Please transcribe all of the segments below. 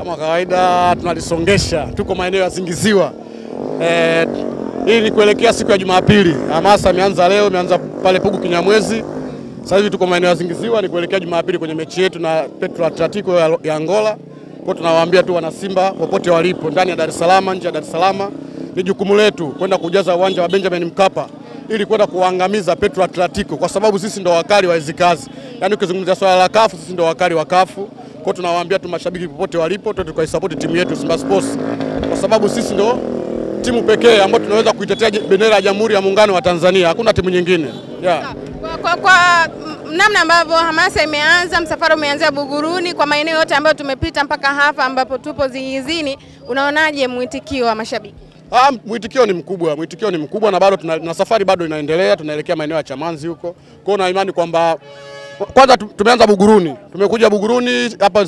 Kama kawaida tunalisongesha, tuko maeneo ya Zingiziwa. Hii ni kuelekea siku ya Jumapili. Hamasa imeanza leo, imeanza pale Pugu Kinyamwezi. Sasa hivi tuko maeneo ya Zingiziwa, ni kuelekea Jumapili kwenye mechi yetu na Petro Atletico ya Angola. Kwa tunawaambia tu wana Simba popote walipo, ndani ya Dar es Salaam, nje ya Dar es Salaam, ni jukumu letu kwenda kujaza uwanja wa Benjamin Mkapa ili kwenda kuangamiza Petro Atletico, kwa sababu sisi ndo wakali wa hizo kazi. Yaani ukizungumzia swala la kafu, sisi ndo wakali wa kafu. Kwa tunawaambia tu mashabiki popote walipo, tuende tukaisupport timu yetu Simba Sports, kwa sababu sisi ndo timu pekee ambayo tunaweza kuitetea bendera ya Jamhuri ya Muungano wa Tanzania. Hakuna timu nyingine. Yeah. Kwa namna ambavyo hamasa imeanza, msafara umeanzia Buguruni, kwa maeneo yote ambayo tumepita mpaka hapa ambapo tupo Zingizini, unaonaje mwitikio wa mashabiki? Mwitikio ni mkubwa na bado na safari bado inaendelea, tunaelekea maeneo ya Chamanzi huko. Kwa na imani kwamba kwanza tumeanza Buguruni, tumekuja Buguruni hapa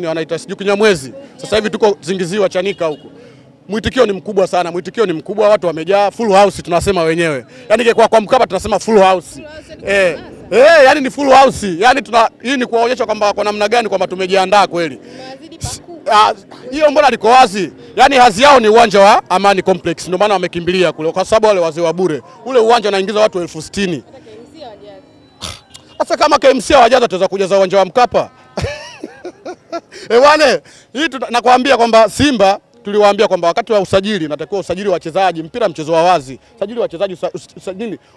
wanaita sijui Kinyamwezi. Sasa hivi tuko Zingiziwa Chanika huko. Mwitikio ni mkubwa, watu wamejaa, full house tunasema wenyewe. Yaani kwa Mkapa tunasema full house. Yani ni full house. Yaani hii ni kuonyesha kwamba kwa namna gani kwamba tumejiandaa kweli. Hiyo mbona liko wazi. Yaani hazi yao ni uwanja wa Amani Complex. Ndio maana wamekimbilia kule kwa sababu wale wazee wa bure. Ule uwanja unaingiza watu 60,000. Sasa kama KMC hawajaza tuweza kujaza uwanja wa Mkapa. Bwana, hii nakwambia kwamba Simba tuliwaambia kwamba wakati wa usajili natakiwa usajili wachezaji, mpira mchezo wa wazi. Sajili wachezaji,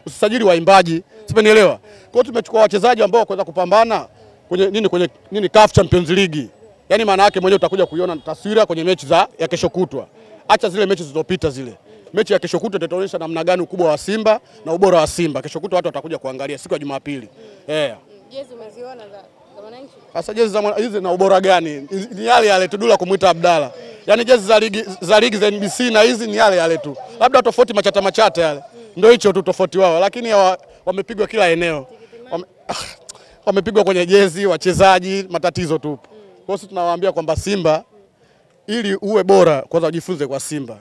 usajili waimbaji. Sipenielewa. Kwa hiyo tumechukua wachezaji ambao waweza kupambana kwenye CAF Champions League. Yaani maana yake mwenyewe utakuja kuiona taswira kwenye mechi ya kesho kutwa. Acha zile mechi zilizopita zile. Mechi ya kesho kutwa itaonyesha namna gani ukubwa wa Simba na ubora wa Simba. Kesho kutwa watu watakuja kuangalia siku ya Jumapili. Jezi umeziona za wananchi? Sasa jezi hizi na ubora gani? Ni yale tu Dula kumuita Abdalla. Yaani jezi za ligi za NBC na hizi ni yale tu. Labda tofauti machata yale. Ndio hicho tu tofauti wao, lakini wamepigwa kila eneo. Wamepigwa kwenye jezi, wachezaji, matatizo tu. Kwa hiyo tunawaambia kwamba Simba ili uwe bora kwanza ujifunze kwa Simba.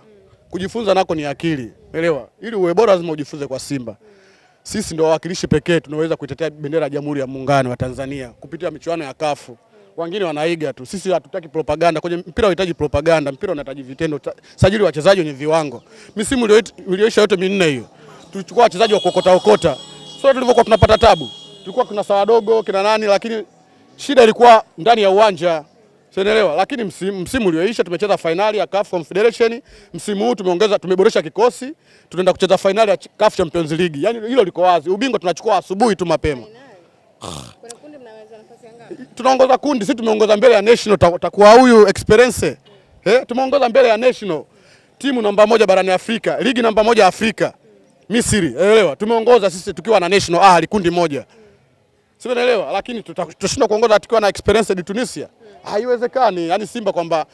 Kujifunza nako ni akili. Umeelewa? Ili uwe bora lazima ujifunze kwa Simba. Sisi ndio wawakilishi pekee tunaweza kuitetea bendera ya Jamhuri ya Muungano wa Tanzania kupitia michuano ya CAF. Wengine wanaiga tu. Sisi hatutaki propaganda. Kwenye mpira unahitaji propaganda, mpira unahitaji vitendo. Sajili wachezaji wenye viwango. Misimu iliyoisha yote 4 hiyo. Tulichukua wachezaji wa kokota. Sio tulivyokuwa tunapata tabu. Tulikuwa kuna sawa dogo, kina nani, lakini shida ilikuwa ndani ya uwanja. Unaelewa? Lakini msimu ulioisha tumecheza finali ya CAF Confederation. Msimu huu tumeboresha kikosi. Tunaenda kucheza finali ya CAF Champions League. Yaani hilo liko wazi. Ubingwa tunachukua asubuhi tu mapema. Kuna kundi mnaweza nafasi ngapi? Tunaongoza kundi, sisi tumeongoza mbele ya National, takuwa huyu experience. Tumeongoza mbele ya National. Timu namba 1 barani Afrika, ligi namba 1 Afrika. Misri, elewa. Tumeongoza sisi tukiwa na National kundi moja. Sio unaelewa, lakini tutashindwa kuongoza tukiwa na experience de Tunisia. Haiwezekani. Yaani Simba kwamba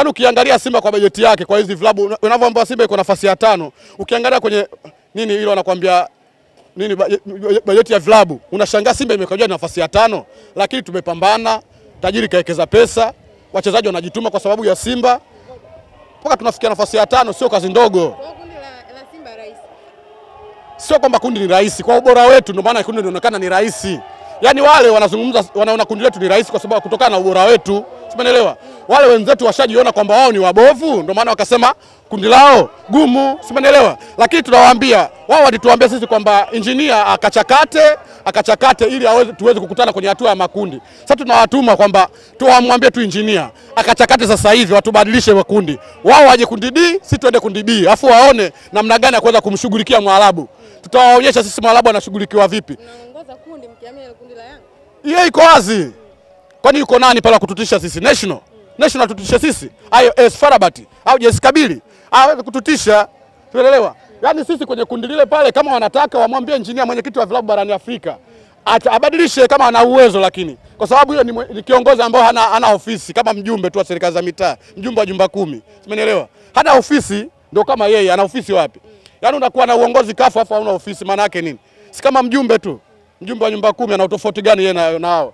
ukiangalia Simba kwa bajeti yake kwa hizi vilabu unavyoambiwa Simba iko nafasi ya 5. Ukiangalia kwenye ile wanakuambia bajeti ya vilabu, unashangaa Simba imekuja nafasi ya 5, lakini tumepambana, tajiri kaekeza pesa, wachezaji wanajituma kwa sababu ya Simba. Mpaka tunafikia nafasi ya 5, sio kazi ndogo. Kundi la Simba rahisi. Sio kwamba kundi ni rahisi, kwa ubora wetu ndio maana kundi linaonekana ni rahisi. Yaani wale wanaona kundi letu ni rahisi kwa sababu kutokana na ubora wetu. Simeelewa? Wale wenzetu washajiona kwamba wao ni wabovu, ndio maana wakasema kundi lao gumu. Simeelewa? Lakini tunawaambia, wao walituambia sisi kwamba engineer akachakate ili tuweze kukutana kwenye hatua ya makundi. Sasa tunawatuma kwamba tuwamwambie tu engineer akachakate sasa hivi watubadilishe makundi. Wao waje kundi D, sisi tuende kundi B. Afu waone namna gani ya kuweza kumshughulikia Mwarabu. Tutawaonyesha sisi Mwarabu anashughulikiwa vipi. Unaongoza kundi mkiamia kundi la Yanga. Hiyo iko wazi. Kwani yuko nani pala kututisha sisi? National tutisha sisi. AS Farabati au JS Kabili hawezi kututisha. Tuelewa? Yaani sisi kwenye kundi lile pale kama wanataka wamwambie engineer mwenyekiti wa vilabu barani Afrika abadilishe kama ana uwezo, lakini kwa sababu hiyo ni kiongozi ambao hana ofisi, kama mjumbe tu wa serikali za mitaa, mjumbe wa jumba 10. Umeelewa? Hana ofisi, ndio kama yeye ana ofisi wapi? Yaani unakuwa na uongozi CAF afu hauna ofisi, maana yake nini? Si kama mjumbe tu. Mjumbe wa nyumba 10 ana utofauti gani yeye nao?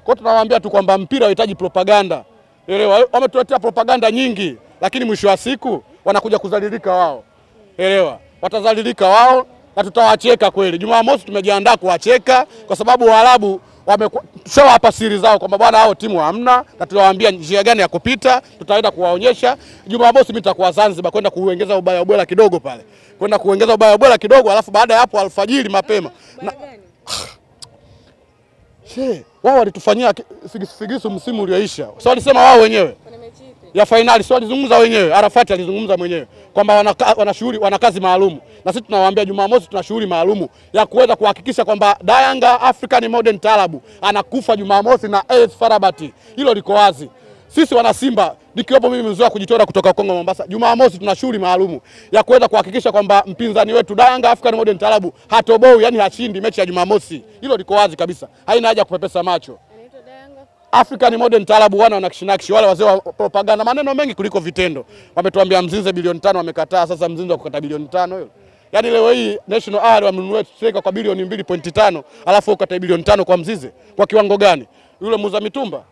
Kwa hiyo tunawaambia tu kwamba mpira unahitaji propaganda. Elewa, wametuletea propaganda nyingi, lakini mwisho wa siku wanakuja kudhalilika wao. Elewa, watadhalilika wao na tutawacheka kweli. Jumamosi tumejiandaa kuwacheka kwa sababu Waarabu wameshawapa siri zao kwamba bwana hao timu hamna, na tunawaambia njia gani ya kupita, tutaenda kuwaonyesha. Jumamosi mimi nitakuwa Zanzibar kwenda kuongeza ubaya ubwela kidogo pale. Kwenda kuongeza ubaya ubwela kidogo, alafu baada ya hapo alfajiri mapema. Wao walitufanyia figisu msimu ulioisha. Sio walisema wao wenyewe. Ya finali sio walizungumza wenyewe. Arafati alizungumza mwenyewe kwamba wana kazi maalum. Na sisi tunawaambia Jumamosi tuna shughuli maalum ya kuweza kuhakikisha kwamba Yanga African Modern Taarab anakufa Jumamosi na AS Farabati. Hilo liko wazi. Sisi wana Simba nikiwepo mimi mzoea kujitora kutoka Kongo Mombasa. Jumamosi tuna shughuli maalum ya kuweza kuhakikisha kwamba mpinzani wetu Yanga African Modern Taarab hatoboi, yani hashindi mechi ya Jumamosi. Hilo liko wazi kabisa. Haina haja kupepesa macho. African Modern Taarab wana nakshi wale wazee wa propaganda, maneno mengi kuliko vitendo. Wametuambia Mzinze bilioni 5 wamekataa, sasa Mzinze wakukata bilioni 5 hiyo. Yaani leo hii National Ahli wamenunua striker kwa bilioni 2.5 alafu ukata bilioni 5 kwa Mzinze. Kwa kiwango gani? Yule muuza mitumba?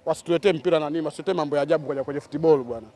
Wasituletee mpira na nini, wasituletee mambo ya ajabu kwenye football bwana.